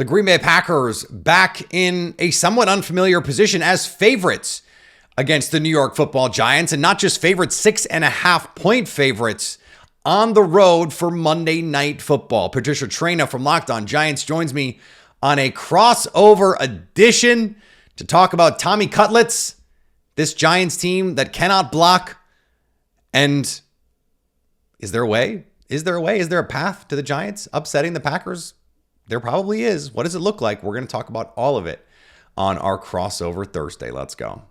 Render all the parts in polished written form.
The Green Bay Packers back in a somewhat unfamiliar position as favorites against the New York Football Giants, and not just favorites, 6.5-point favorites on the road for Monday Night Football. Patricia Traina from Locked On Giants joins me on a crossover edition to talk about Tommy Cutlets, this Giants team that cannot block. And is there a way? Is there a path to the Giants upsetting the Packers? There probably is. What does it look like? We're going to talk about all of it on our crossover Thursday. Let's go.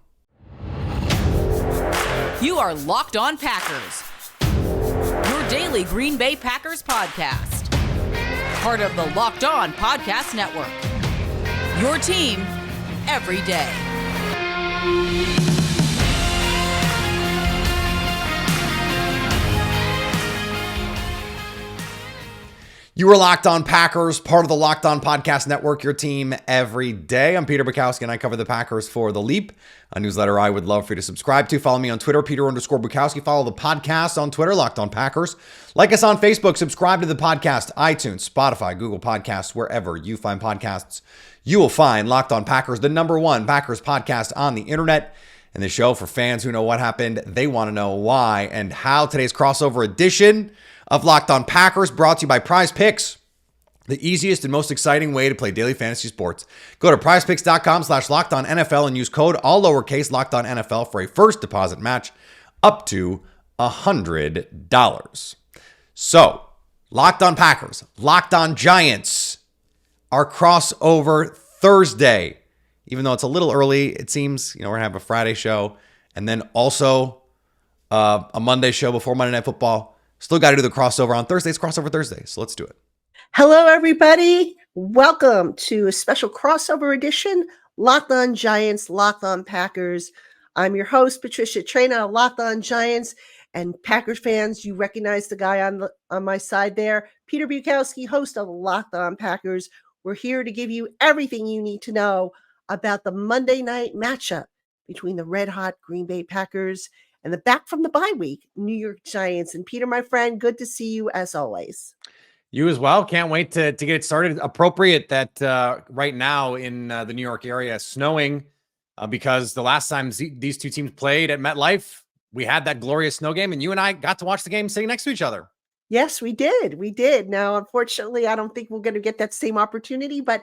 You are Locked On Packers, your daily Green Bay Packers podcast. Part of the Locked On Podcast Network, your team every day. You are Locked On Packers, part of the Locked On Podcast Network, your team every day. I'm Peter Bukowski, and I cover the Packers for The Leap, a newsletter I would love for you to subscribe to. Follow me on Twitter, Peter_Bukowski. Follow the podcast on Twitter, Locked On Packers. Like us on Facebook. Subscribe to the podcast, iTunes, Spotify, Google Podcasts, wherever you find podcasts. You will find Locked On Packers, the #1 Packers podcast on the internet. And the show for fans who know what happened, they want to know why and how. Today's crossover edition of Locked On Packers brought to you by Prize Picks, the easiest and most exciting way to play daily fantasy sports. Go to prizepicks.com/LockedOnNFL and use code all lowercase LockedOnNFL for a first deposit match up to $100. So, Locked On Packers, Locked On Giants, our crossover Thursday. Even though it's a little early, it seems, we're going to have a Friday show and then also a Monday show before Monday Night Football. Still got to do the crossover on Thursday. It's crossover Thursday, so let's do it. Hello, everybody. Welcome to a special crossover edition, Locked On Giants, Locked On Packers. I'm your host, Patricia Traina, of Locked On Giants. And Packers fans, you recognize the guy on my side there, Peter Bukowski, host of Locked On Packers. We're here to give you everything you need to know about the Monday night matchup between the red-hot Green Bay Packers and the back from the bye week, New York Giants. And Peter, my friend, good to see you as always. You as well. Can't wait to get it started. Appropriate that right now in the New York area, snowing because the last time these two teams played at MetLife, we had that glorious snow game, and you and I got to watch the game sitting next to each other. Yes, we did. We did. Now, unfortunately, I don't think we're going to get that same opportunity, but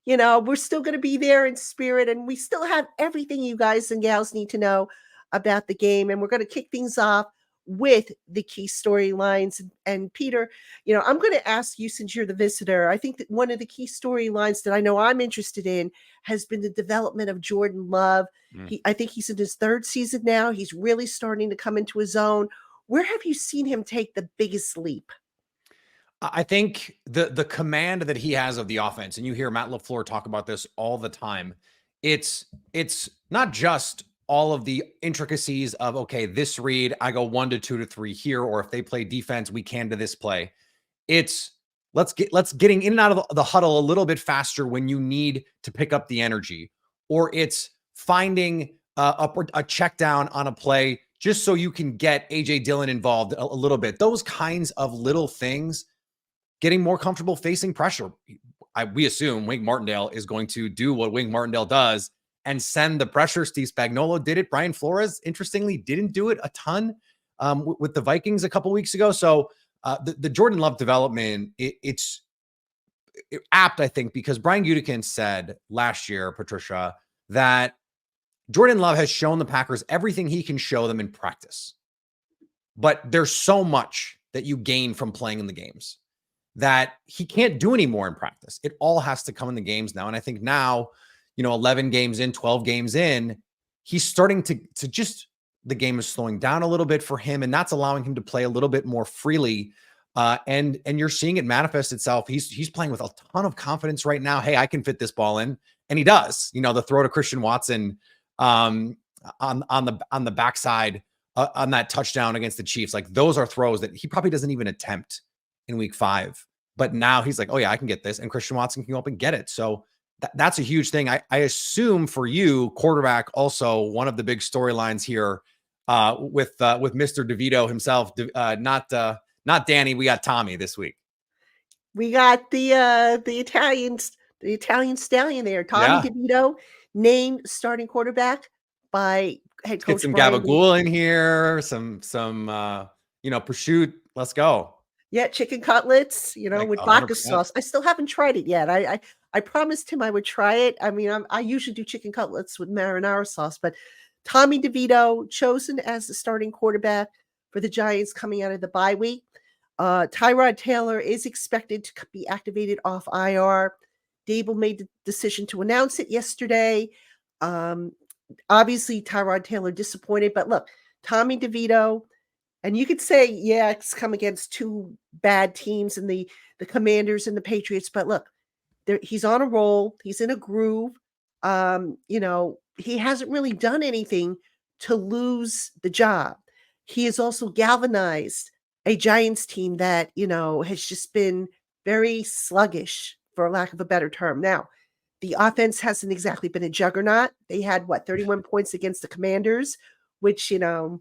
we're still going to be there in spirit, and we still have everything you guys and gals need to know about the game. And we're going to kick things off with the key storylines. And Peter, I'm going to ask you, since you're the visitor, I think that one of the key storylines that I know I'm interested in has been the development of Jordan Love. I think he's in his third season now. He's really starting to come into his own. Where have you seen him take the biggest leap? I think the command that he has of the offense, and you hear Matt LaFleur talk about this all the time, it's not just all of the intricacies of, okay, this read, I go 1 to 2 to 3 here, or if they play defense, we can to this play. It's let's getting in and out of the huddle a little bit faster when you need to pick up the energy, or it's finding a check down on a play just so you can get AJ Dillon involved a little bit. Those kinds of little things, getting more comfortable facing pressure. We assume Wink Martindale is going to do what Wink Martindale does and send the pressure. Steve Spagnuolo did it. Brian Flores, interestingly, didn't do it a ton with the Vikings a couple weeks ago. So the Jordan Love development, it's apt, I think, because Brian Gutekunst said last year, Patricia, that Jordan Love has shown the Packers everything he can show them in practice. But there's so much that you gain from playing in the games that he can't do anymore in practice. It all has to come in the games now. And I think now, 11 games in, 12 games in, he's starting to just, the game is slowing down a little bit for him, and that's allowing him to play a little bit more freely. And you're seeing it manifest itself. He's playing with a ton of confidence right now. Hey, I can fit this ball in. And he does. The throw to Christian Watson on the backside on that touchdown against the Chiefs. Like, those are throws that he probably doesn't even attempt in week 5. But now he's like, oh yeah, I can get this. And Christian Watson can go up and get it. So that's a huge thing. I assume for you, quarterback, also one of the big storylines here with Mr. DeVito himself, not Danny. We got Tommy this week. We got the Italians the Italian stallion there, Tommy Yeah. DeVito, named starting quarterback by head Let's get coach some Brian Daboll. gabagool in here, some prosciutto. Let's go. Yeah, chicken cutlets, Like with vodka 100%. sauce. I still haven't tried it yet. I promised him I would try it. I mean, I usually do chicken cutlets with marinara sauce, but Tommy DeVito chosen as the starting quarterback for the Giants coming out of the bye week. Tyrod Taylor is expected to be activated off IR. Dable made the decision to announce it yesterday. Um, Obviously, Tyrod Taylor disappointed, but look, Tommy DeVito, and you could say, yeah, it's come against two bad teams and the Commanders and the Patriots, but look, he's on a roll. He's in a groove. He hasn't really done anything to lose the job. He has also galvanized a Giants team that, has just been very sluggish, for lack of a better term. Now, the offense hasn't exactly been a juggernaut. They had 31 points against the Commanders, which, the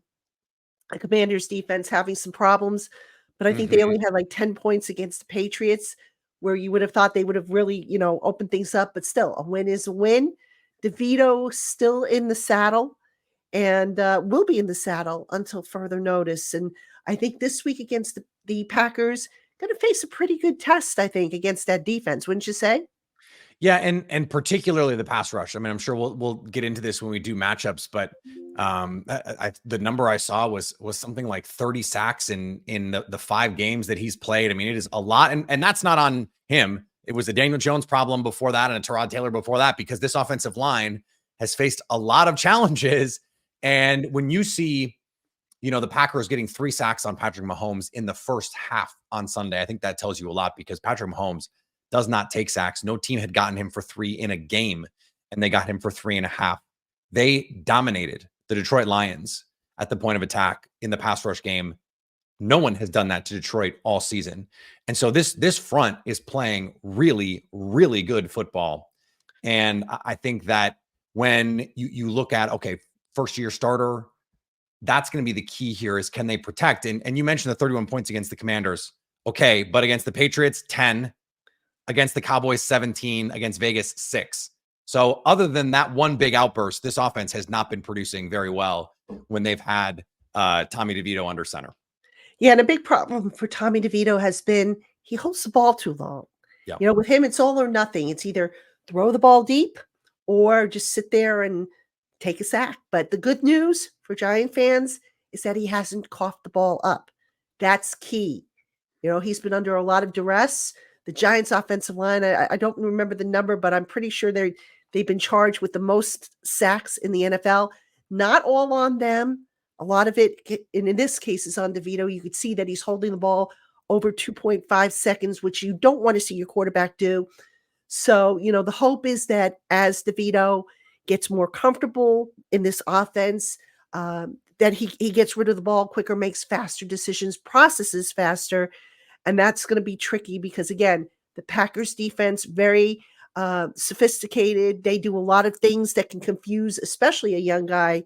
Commanders defense having some problems, but I think they Mhm. only had like 10 points against the Patriots, where you would have thought they would have really, opened things up, but still, a win is a win. DeVito still in the saddle and will be in the saddle until further notice. And I think this week against the Packers, going to face a pretty good test, I think, against that defense, wouldn't you say? Yeah, and particularly the pass rush. I mean, I'm sure we'll get into this when we do matchups, but the number I saw was something like 30 sacks in the 5 games that he's played. I mean, it is a lot, and that's not on him. It was a Daniel Jones problem before that, and a Tyrod Taylor before that, because this offensive line has faced a lot of challenges. And when you see, the Packers getting 3 sacks on Patrick Mahomes in the first half on Sunday, I think that tells you a lot, because Patrick Mahomes does not take sacks. No team had gotten him for 3 in a game, and they got him for 3.5. They dominated the Detroit Lions at the point of attack in the pass rush game. No one has done that to Detroit all season. And so this front is playing really, really good football. And I think that when you look at, okay, first year starter, that's going to be the key here, is can they protect? And you mentioned the 31 points against the Commanders. Okay, but against the Patriots, 10. Against the Cowboys, 17. Against Vegas, 6. So other than that one big outburst, this offense has not been producing very well when they've had Tommy DeVito under center. Yeah, and a big problem for Tommy DeVito has been he holds the ball too long. Yeah. With him, it's all or nothing. It's either throw the ball deep or just sit there and take a sack. But the good news for Giant fans is that he hasn't coughed the ball up. That's key. He's been under a lot of duress. The Giants offensive line, I don't remember the number, but I'm pretty sure they've been charged with the most sacks in the NFL. Not all on them. A lot of it, and in this case, is on DeVito. You could see that he's holding the ball over 2.5 seconds, which you don't want to see your quarterback do. So, the hope is that as DeVito gets more comfortable in this offense, that he gets rid of the ball quicker, makes faster decisions, processes faster. And that's going to be tricky because, again, the Packers defense, very sophisticated. They do a lot of things that can confuse, especially a young guy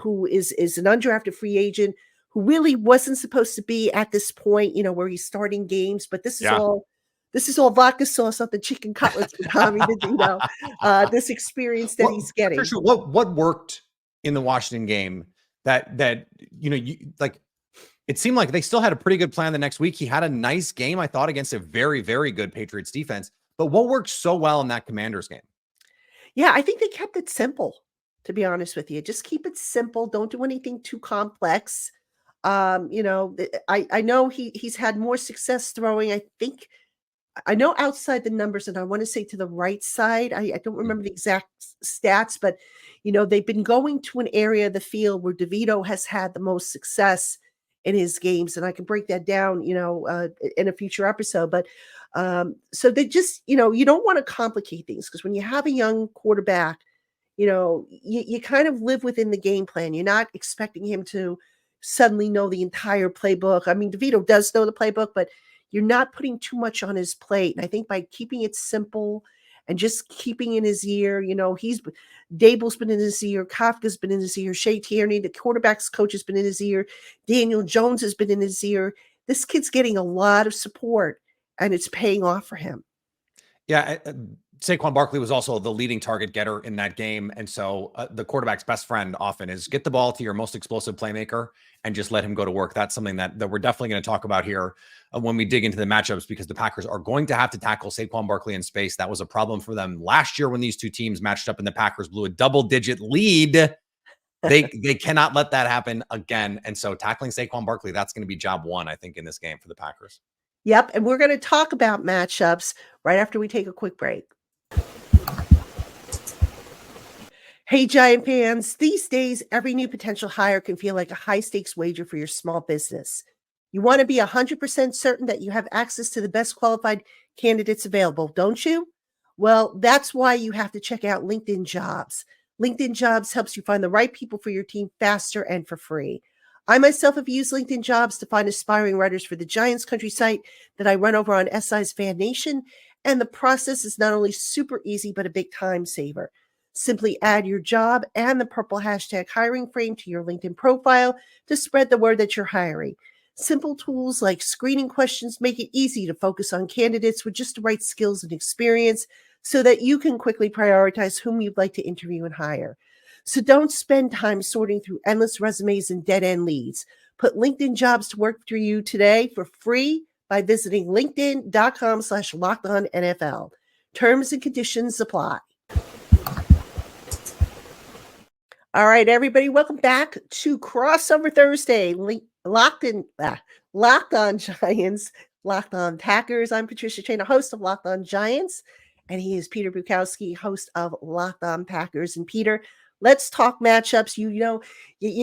who is an undrafted free agent who really wasn't supposed to be at this point, where he's starting games. But this is all vodka sauce on the chicken cutlets for Tommy DeVito. This experience that he's getting. Patricia, what worked in the Washington game that you like? It seemed like they still had a pretty good plan the next week. He had a nice game, I thought, against a very, very good Patriots defense. But what worked so well in that Commanders game? Yeah, I think they kept it simple, to be honest with you. Just keep it simple. Don't do anything too complex. I know he's had more success throwing. I know outside the numbers, and I want to say to the right side. I don't remember the exact stats, but they've been going to an area of the field where DeVito has had the most success in his games, and I can break that down, in a future episode. But so they just, you don't want to complicate things, because when you have a young quarterback, you kind of live within the game plan. You're not expecting him to suddenly know the entire playbook. I mean, DeVito does know the playbook, but you're not putting too much on his plate. And I think by keeping it simple and just keeping in his ear, Dable's been in his ear, Kafka's been in his ear, Shea Tierney, the quarterback's coach, has been in his ear, Daniel Jones has been in his ear. This kid's getting a lot of support, and it's paying off for him. Yeah, Saquon Barkley was also the leading target getter in that game. And so the quarterback's best friend often is get the ball to your most explosive playmaker and just let him go to work. That's something that we're definitely going to talk about here when we dig into the matchups, because the Packers are going to have to tackle Saquon Barkley in space. That was a problem for them last year when these two teams matched up and the Packers blew a double-digit lead. They cannot let that happen again. And so tackling Saquon Barkley, that's going to be job one, I think, in this game for the Packers. Yep. And we're going to talk about matchups right after we take a quick break. Hey, Giant fans, these days, every new potential hire can feel like a high-stakes wager for your small business. You want to be 100% certain that you have access to the best qualified candidates available, don't you? Well, that's why you have to check out LinkedIn Jobs. LinkedIn Jobs helps you find the right people for your team faster and for free. I myself have used LinkedIn Jobs to find aspiring writers for the Giants Country site that I run over on SI's Fan Nation, and the process is not only super easy, but a big time saver. Simply add your job and the purple hashtag hiring frame to your LinkedIn profile to spread the word that you're hiring. Simple tools like screening questions make it easy to focus on candidates with just the right skills and experience so that you can quickly prioritize whom you'd like to interview and hire. So don't spend time sorting through endless resumes and dead-end leads. Put LinkedIn Jobs to work for you today for free by visiting linkedin.com/LockedOnNFL. Terms and conditions apply. All right, everybody, welcome back to Crossover Thursday. Locked On Giants, Locked On Packers. I'm Patricia Traina, host of Locked On Giants, and he is Peter Bukowski, host of Locked On Packers. And Peter, let's talk matchups. You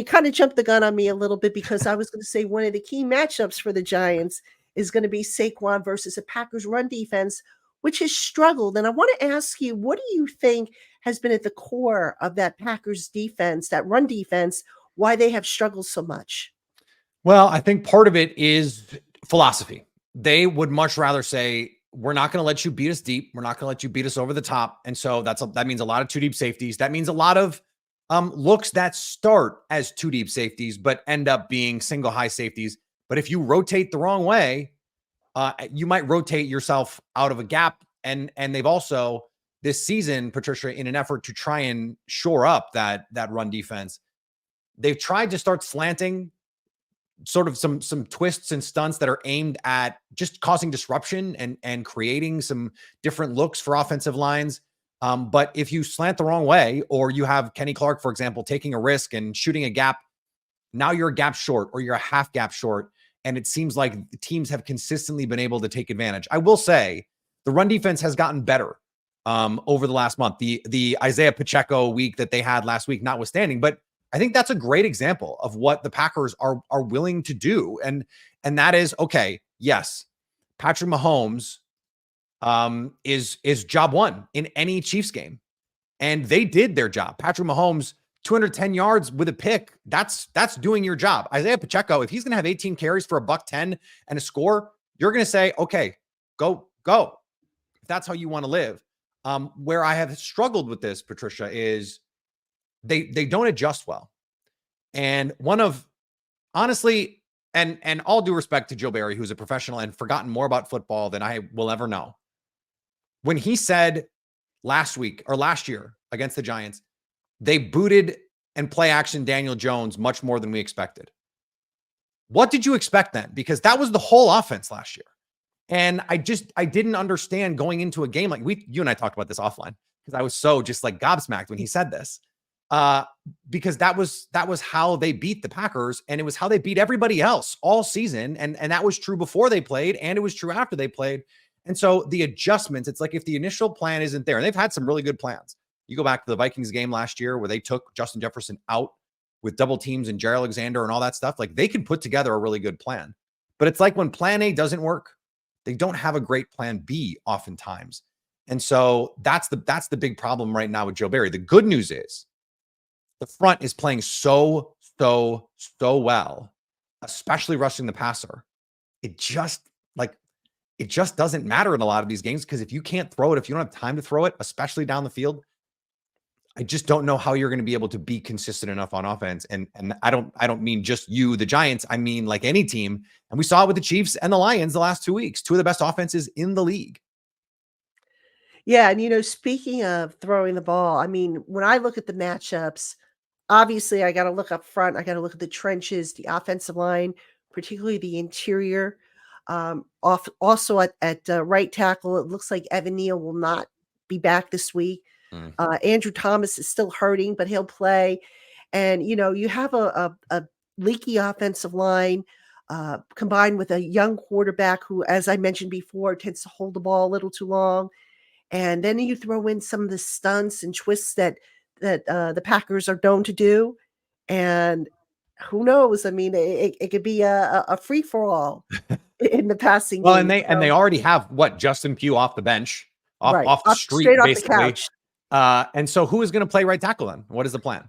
kind of jumped the gun on me a little bit because I was going to say one of the key matchups for the Giants is going to be Saquon versus a Packers run defense, which has struggled. And I want to ask you, what do you think has been at the core of that Packers defense, that run defense, why they have struggled so much? Well, I think part of it is philosophy. They would much rather say, we're not going to let you beat us deep. We're not going to let you beat us over the top. And so that means a lot of two deep safeties. That means a lot of looks that start as two deep safeties, but end up being single high safeties. But if you rotate the wrong way, you might rotate yourself out of a gap. And they've also this season, Patricia, in an effort to try and shore up that run defense, they've tried to start slanting sort of some twists and stunts that are aimed at just causing disruption and creating some different looks for offensive lines. But if you slant the wrong way, or you have Kenny Clark, for example, taking a risk and shooting a gap, now you're a gap short or you're a half gap short. And it seems like teams have consistently been able to take advantage. I will say the run defense has gotten better over the last month. The Isaiah Pacheco week that they had last week notwithstanding, but I think that's a great example of what the Packers are willing to do. And that is, okay, yes, Patrick Mahomes is job one in any Chiefs game. And they did their job. Patrick Mahomes, 210 yards with a pick. That's doing your job. Isaiah Pacheco, if he's going to have 18 carries for $110 and a score, you're going to say, okay, go. If that's how you want to live. Where I have struggled with this, Patricia, is they don't adjust well. And honestly, and all due respect to Joe Barry, who's a professional and forgotten more about football than I will ever know. When he said last year against the Giants, they booted and play action Daniel Jones much more than we expected. What did you expect then? Because that was the whole offense last year. And I didn't understand going into a game like you and I talked about this offline, because I was so just like gobsmacked when he said this. Because that was how they beat the Packers, and it was how they beat everybody else all season. And that was true before they played, and it was true after they played. And so the adjustments, it's like if the initial plan isn't there, and they've had some really good plans. You go back to the Vikings game last year where they took Justin Jefferson out with double teams and Jair Alexander and all that stuff. Like, they could put together a really good plan, but it's like when plan A doesn't work, they don't have a great plan B oftentimes. And so that's the big problem right now with Joe Barry. The good news is the front is playing so well, especially rushing the passer. It just doesn't matter in a lot of these games, because if you can't throw it, if you don't have time to throw it, especially down the field, I just don't know how you're going to be able to be consistent enough on offense. And I don't mean just you, the Giants. I mean like any team. And we saw it with the Chiefs and the Lions the last 2 weeks, two of the best offenses in the league. Yeah, and speaking of throwing the ball, I mean, when I look at the matchups, obviously I gotta look up front, I gotta look at the trenches, the offensive line, particularly the interior. Off also at right tackle, it looks like Evan Neal will not be back this week. Mm. Andrew Thomas is still hurting, but he'll play. And you have a leaky offensive line, combined with a young quarterback who, as I mentioned before, tends to hold the ball a little too long. And then you throw in some of the stunts and twists that the Packers are known to do, and who knows? I mean, it could be a free for all in the passing Well, and game. they So already have what, Justin Pugh off the bench, right, off the straight street, off the basically. couch. And so who is going to play right tackle then? What is the plan?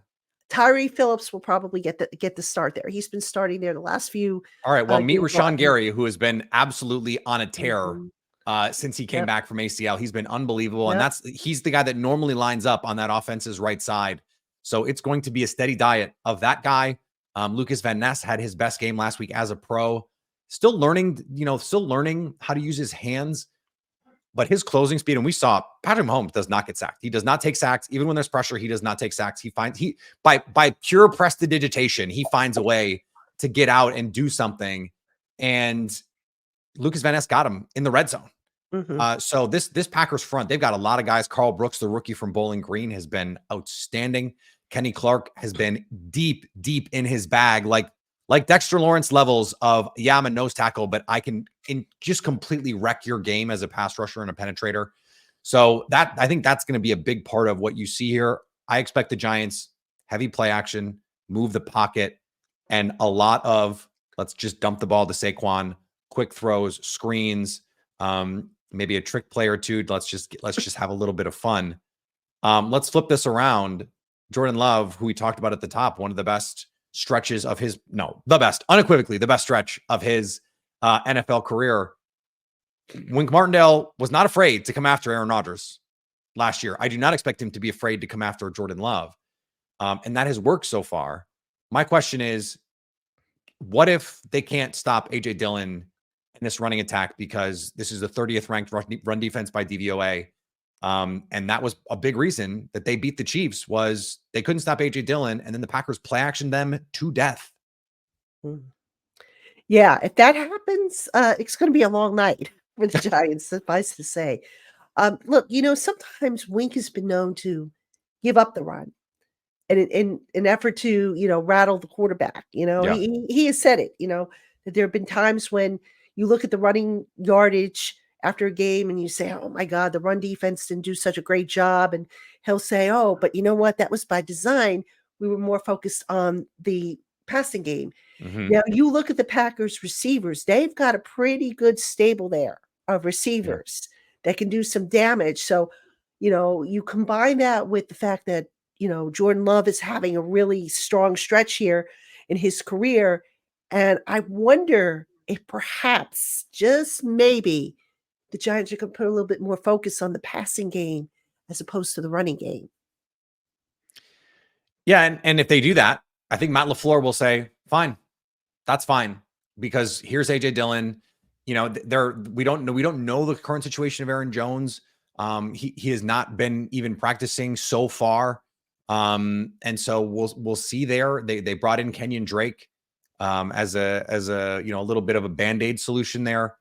Tyree Phillips will probably get the start there. He's been starting there the last few All right. Well, meet games. Rashan Gary, who has been absolutely on a tear Mhm. since he came Yep, back from ACL. He's been unbelievable, and yep. he's the guy that normally lines up on that offense's right side. So it's going to be a steady diet of that guy. Lucas Van Ness had his best game last week as a pro. Still learning how to use his hands, but his closing speed, and we saw Patrick Mahomes does not get sacked. He does not take sacks. Even when there's pressure, he does not take sacks. He by pure prestidigitation, he finds a way to get out and do something. And Lucas Van Ness got him in the red zone. Mhm. So this Packers front, they've got a lot of guys. Carl Brooks, the rookie from Bowling Green, has been outstanding. Kenny Clark has been deep in his bag, like Dexter Lawrence levels of, yeah, I'm a nose tackle, but I can just completely wreck your game as a pass rusher and a penetrator. So I think that's going to be a big part of what you see here. I expect the Giants heavy play action, move the pocket, and a lot of let's just dump the ball to Saquon, quick throws, screens, maybe a trick play or two. Let's just have a little bit of fun. Let's flip this around. Jordan Love, who we talked about at the top, one of the best stretches of unequivocally the best stretch of his NFL career. Wink Martindale was not afraid to come after Aaron Rodgers last year. I do not expect him to be afraid to come after Jordan Love. And that has worked so far. My question is, what if they can't stop A.J. Dillon in this running attack because this is the 30th ranked run defense by DVOA? And that was a big reason that they beat the Chiefs, was they couldn't stop A.J. Dillon, and then the Packers play action them to death. Mm. Yeah, if that happens, it's gonna be a long night for the Giants, suffice to say. Look, sometimes Wink has been known to give up the run in an effort to, rattle the quarterback. Yeah. He has said it, that there have been times when you look at the running yardage after a game and you say, "Oh my God, the run defense didn't do such a great job." And he'll say, "Oh, but you know what? That was by design. We were more focused on the passing game." Mm-hmm. Now you look at the Packers receivers, they've got a pretty good stable there of receivers that can do some damage. So, you combine that with the fact that, Jordan Love is having a really strong stretch here in his career. And I wonder if perhaps, just maybe, the Giants are going to put a little bit more focus on the passing game as opposed to the running game. Yeah, and if they do that, I think Matt LaFleur will say, fine, that's fine, because here's A.J. Dillon. We don't know the current situation of Aaron Jones. He has not been even practicing so far. And so we'll see there. They brought in Kenyon Drake as a little bit of a Band-Aid solution there.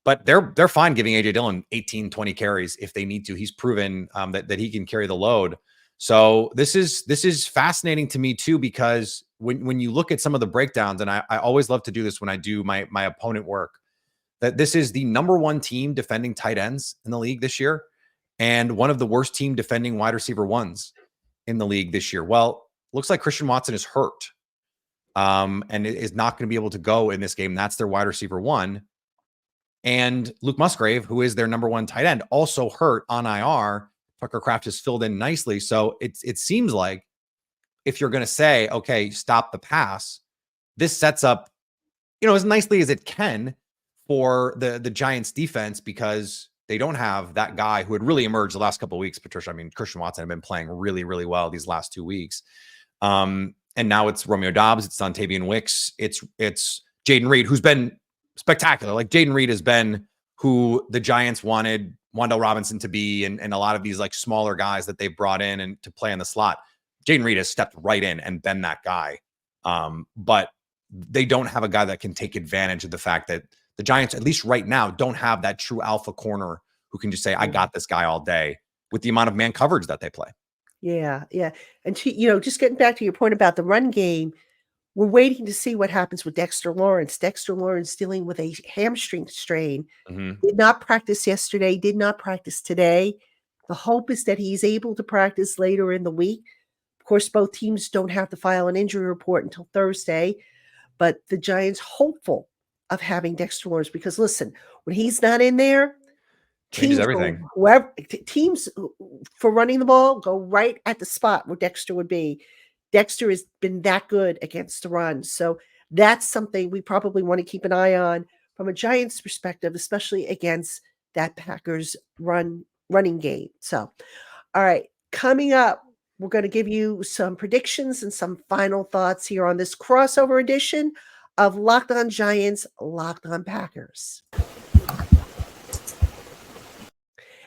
But they're fine giving A.J. Dillon 18, 20 carries if they need to. He's proven that he can carry the load. So this is fascinating to me too, because when you look at some of the breakdowns, and I always love to do this when I do my opponent work, that this is the number one team defending tight ends in the league this year, and one of the worst team defending wide receiver ones in the league this year. Well, looks like Christian Watson is hurt, and is not going to be able to go in this game. That's their wide receiver one. And Luke Musgrave, who is their number one tight end, also hurt on IR. Tucker Kraft has filled in nicely. So it seems like if you're going to say, okay, stop the pass, this sets up, as nicely as it can for the Giants defense, because they don't have that guy who had really emerged the last couple of weeks, Patricia. I mean, Christian Watson had been playing really, really well these last 2 weeks. And now it's Romeo Doubs, it's Dontavian Wicks, it's Jaden Reed, who's been spectacular. Like, Jaden Reed has been who the Giants wanted Wandale Robinson to be, and a lot of these like smaller guys that they brought in and to play in the slot. Jaden Reed has stepped right in and been that guy. But they don't have a guy that can take advantage of the fact that the Giants, at least right now, don't have that true alpha corner who can just say, I got this guy all day with the amount of man coverage that they play. Yeah. And just getting back to your point about the run game, we're waiting to see what happens with Dexter Lawrence. Dexter Lawrence dealing with a hamstring strain. Did not practice yesterday, did not practice today. The hope is that he's able to practice later in the week. Of course, both teams don't have to file an injury report until Thursday, but the Giants hopeful of having Dexter Lawrence because listen, when he's not in there, Changes teams everything. Teams for running the ball go right at the spot where Dexter would be. Dexter has been that good against the run. So that's something we probably want to keep an eye on from a Giants perspective, especially against that Packers running game. So, all right, coming up, we're going to give you some predictions and some final thoughts here on this crossover edition of Locked On Giants, Locked On Packers.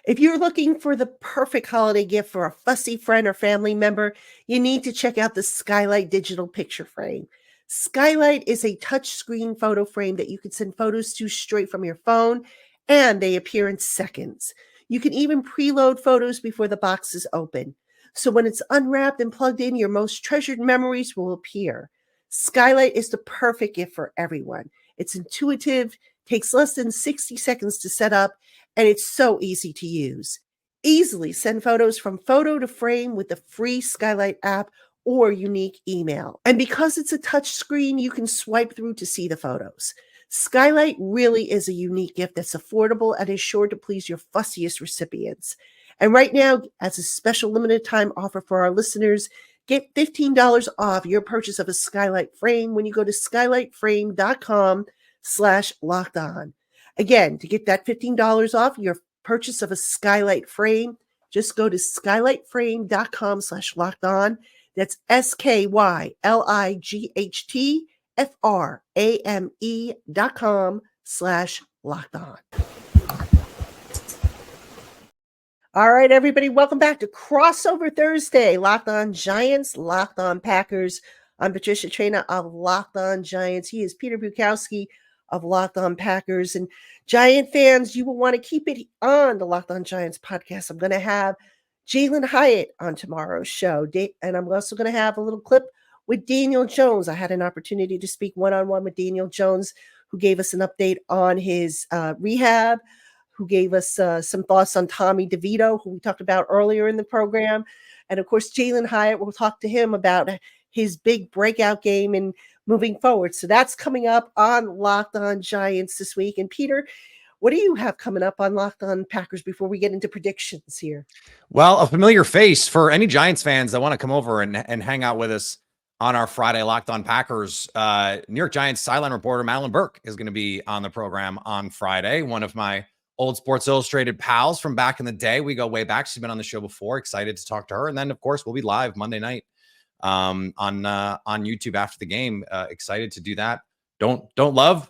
If you're looking for the perfect holiday gift for a fussy friend or family member, you need to check out the Skylight Digital Picture Frame. Skylight is a touchscreen photo frame that you can send photos to straight from your phone, and they appear in seconds. You can even preload photos before the box is open. So when it's unwrapped and plugged in, your most treasured memories will appear. Skylight is the perfect gift for everyone. It's intuitive, takes less than 60 seconds to set up, and it's so easy to use. Easily send photos from photo to frame with the free Skylight app or unique email. And because it's a touch screen, you can swipe through to see the photos. Skylight really is a unique gift that's affordable and is sure to please your fussiest recipients. And right now, as a special limited time offer for our listeners, get $15 off your purchase of a Skylight frame when you go to skylightframe.com/lockedon. Again, to get that $15 off your purchase of a Skylight frame, just go to skylightframe.com/lockedon. That's skylightframe.com/lockedon. All right, everybody, welcome back to Crossover Thursday. Locked On Giants, Locked On Packers. I'm Patricia Traina of Locked On Giants. He is Peter Bukowski of Locked On Packers. And Giant fans, you will want to keep it on the Locked On Giants podcast. I'm going to have Jalen Hyatt on tomorrow's show. And I'm also going to have a little clip with Daniel Jones. I had an opportunity to speak one-on-one with Daniel Jones, who gave us an update on his rehab, who gave us some thoughts on Tommy DeVito, who we talked about earlier in the program. And of course, Jalen Hyatt, will talk to him about his big breakout game and moving forward. So that's coming up on Locked On Giants this week. And Peter, what do you have coming up on Locked On Packers before we get into predictions here? Well, a familiar face for any Giants fans that want to come over and hang out with us on our Friday Locked On Packers. New York Giants sideline reporter Madeline Burke is going to be on the program on Friday. One of my old Sports Illustrated pals from back in the day. We go way back. She's been on the show before. Excited to talk to her. And then, of course, we'll be live Monday night on YouTube after the game. Excited to do that. Don't love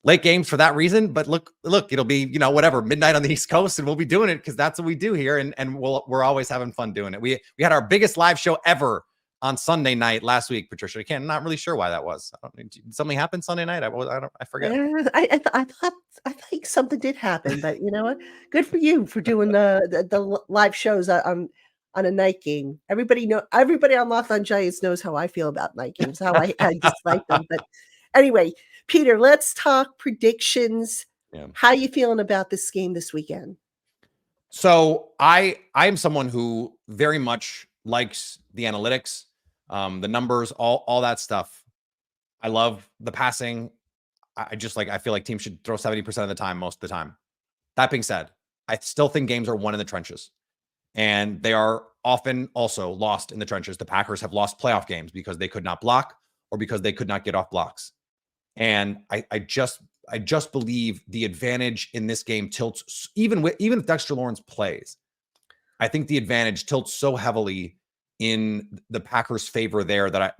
late games for that reason, but look, it'll be, whatever, midnight on the East Coast, and we'll be doing it because that's what we do here, and we're always having fun doing it. We had our biggest live show ever on Sunday night last week, Patricia. Not really sure why that was. Did something happen Sunday night? I forget. I think something did happen, but you know what? Good for you for doing the live shows on a night game. Everybody on Locked On Giants knows how I feel about night games, how I dislike them. But anyway, Peter, let's talk predictions. Yeah. How you feeling about this game this weekend? So I am someone who very much likes the analytics, the numbers, all that stuff. I love the passing. I feel like teams should throw 70% of the time, most of the time. That being said, I still think games are won in the trenches, and they are often also lost in the trenches. The Packers have lost playoff games because they could not block or because they could not get off blocks. And I just believe the advantage in this game tilts, even if Dexter Lawrence plays, I think the advantage tilts so heavily in the Packers' favor there that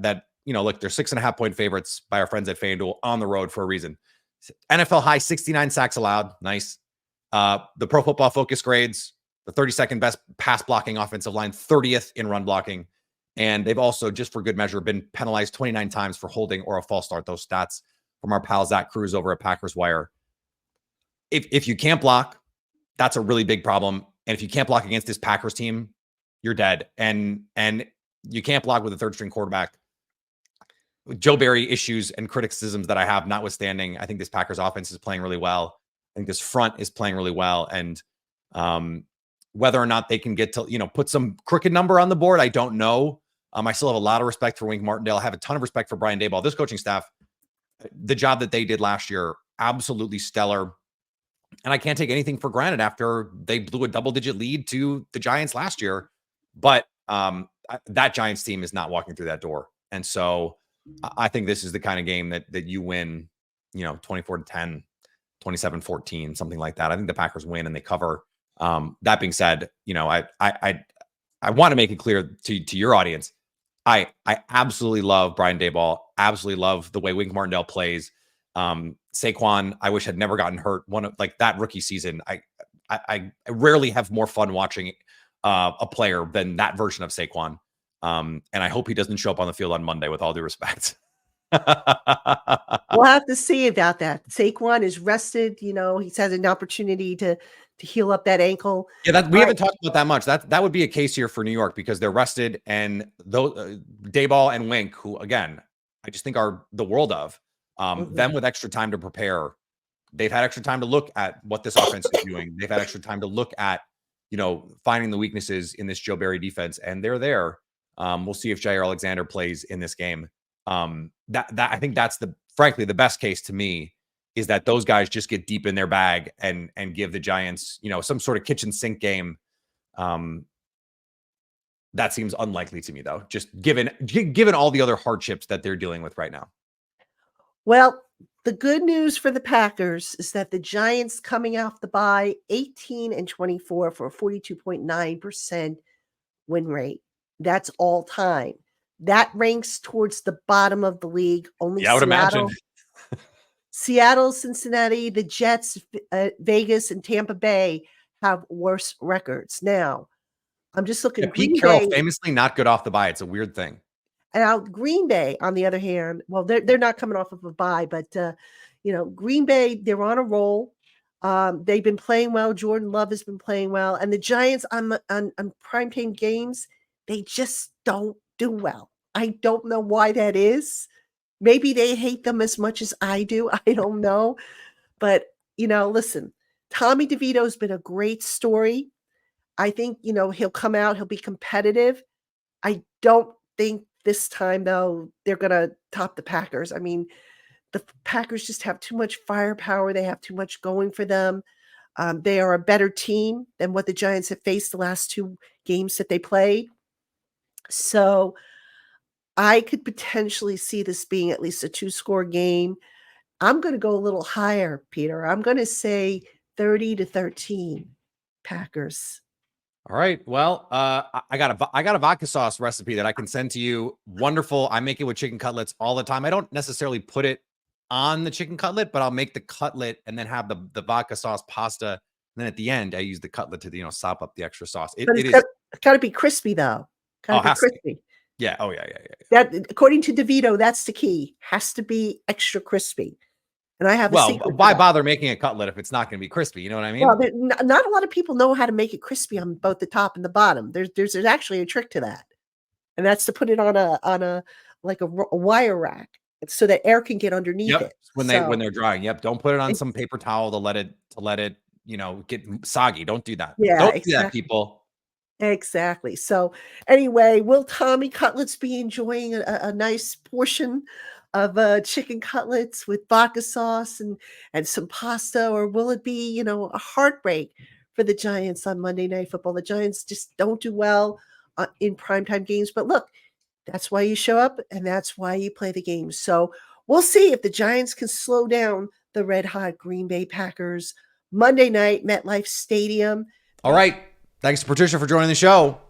look, they're 6.5-point favorites by our friends at FanDuel on the road for a reason. NFL high 69 sacks allowed. Nice. The Pro Football Focus grades, the 32nd best pass blocking offensive line, 30th in run blocking. And they've also, just for good measure, been penalized 29 times for holding or a false start. Those stats from our pal Zach Cruz over at Packers Wire. If you can't block, that's a really big problem. And if you can't block against this Packers team, you're dead. And you can't block with a third string quarterback. Joe Barry issues and criticisms that I have notwithstanding, I think this Packers offense is playing really well. I think this front is playing really well. And whether or not they can get to, put some crooked number on the board, I don't know. I still have a lot of respect for Wink Martindale. I have a ton of respect for Brian Daboll. This coaching staff, the job that they did last year, absolutely stellar. And I can't take anything for granted after they blew a double-digit lead to the Giants last year. But that Giants team is not walking through that door. And so I think this is the kind of game that you win, 24-10, 27-14, something like that. I think the Packers win and they cover. That being said, I want to make it clear to your audience. I absolutely love Brian Daboll. Absolutely love the way Wink Martindale plays. Saquon, I wish had never gotten hurt. That rookie season, I rarely have more fun watching a player than that version of Saquon. And I hope he doesn't show up on the field on Monday, with all due respect. We'll have to see about that. Saquon is rested. He's had an opportunity to heal up that ankle. Yeah, we haven't talked about that much. That would be a case here for New York because they're rested, and those Daboll and Wink, who again I just think are the world of them with extra time to prepare. They've had extra time to look at what this offense is doing. They've had extra time to look at finding the weaknesses in this Joe Barry defense, and they're there. We'll see if Jair Alexander plays in this game. That I think that's frankly the best case to me, is that those guys just get deep in their bag and give the Giants, some sort of kitchen sink game. That seems unlikely to me, though, just given all the other hardships that they're dealing with right now. Well, the good news for the Packers is that the Giants, coming off the bye, 18-24 for a 42.9% win rate. That's all time. That ranks towards the bottom of the league. Only I would imagine. Seattle, Cincinnati, the Jets, Vegas, and Tampa Bay have worse records. Now, I'm just looking at Pete Carroll, famously not good off the bye. It's a weird thing. And Green Bay, on the other hand, well, they're not coming off of a bye, but Green Bay, they're on a roll. They've been playing well. Jordan Love has been playing well, and the Giants on primetime games, they just don't do well. I don't know why that is. Maybe they hate them as much as I do. I don't know. But, listen, Tommy DeVito has been a great story. I think, he'll come out. He'll be competitive. I don't think this time, though, they're going to top the Packers. I mean, the Packers just have too much firepower. They have too much going for them. They are a better team than what the Giants have faced the last two games that they played. So I could potentially see this being at least a 2-score game. I'm going to go a little higher, Peter. I'm going to say 30-13 Packers. All right. Well, I got a vodka sauce recipe that I can send to you. Wonderful. I make it with chicken cutlets all the time. I don't necessarily put it on the chicken cutlet, but I'll make the cutlet and then have the vodka sauce pasta. And then at the end, I use the cutlet to sop up the extra sauce. It's got to be crispy, though. Got to be crispy. Yeah. Oh, yeah. That, according to DeVito, that's the key. Has to be extra crispy. And I have a secret. Why bother making a cutlet if it's not going to be crispy? You know what I mean? Well, not a lot of people know how to make it crispy on both the top and the bottom. There's actually a trick to that, and that's to put it on a wire rack so that air can get underneath it when they're drying. Yep. Don't put it on some paper towel to let it get soggy. Don't do that. Yeah, don't do that, people. Exactly. So anyway, will Tommy Cutlets be enjoying a nice portion of chicken cutlets with vodka sauce and some pasta, or will it be, a heartbreak for the Giants on Monday Night Football? The Giants just don't do well in primetime games, but look, that's why you show up and that's why you play the game. So we'll see if the Giants can slow down the red hot Green Bay Packers Monday night, MetLife Stadium. All right. Thanks to Patricia for joining the show.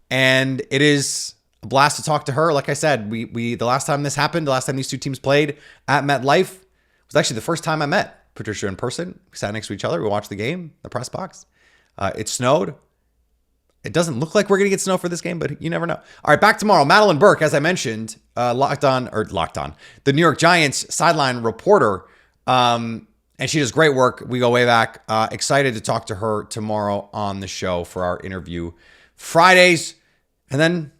And it is a blast to talk to her. Like I said, we the last time this happened, the last time these two teams played at MetLife was actually the first time I met Patricia in person. We sat next to each other. We watched the game, the press box. It snowed. It doesn't look like we're going to get snow for this game, but you never know. All right, back tomorrow. Madeline Burke, as I mentioned, locked on, the New York Giants sideline reporter. And she does great work. We go way back. Excited to talk to her tomorrow on the show for our interview Fridays. And then,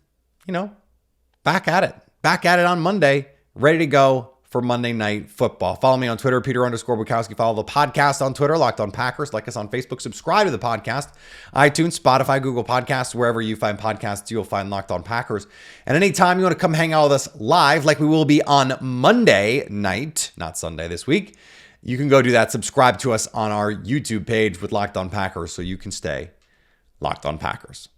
back at it. Back at it on Monday. Ready to go for Monday Night Football. Follow me on Twitter, Peter_Bukowski. Follow the podcast on Twitter, Locked On Packers. Like us on Facebook. Subscribe to the podcast. iTunes, Spotify, Google Podcasts. Wherever you find podcasts, you'll find Locked On Packers. And anytime you want to come hang out with us live, like we will be on Monday night, not Sunday this week, you can go do that. Subscribe to us on our YouTube page with Locked On Packers so you can stay Locked On Packers.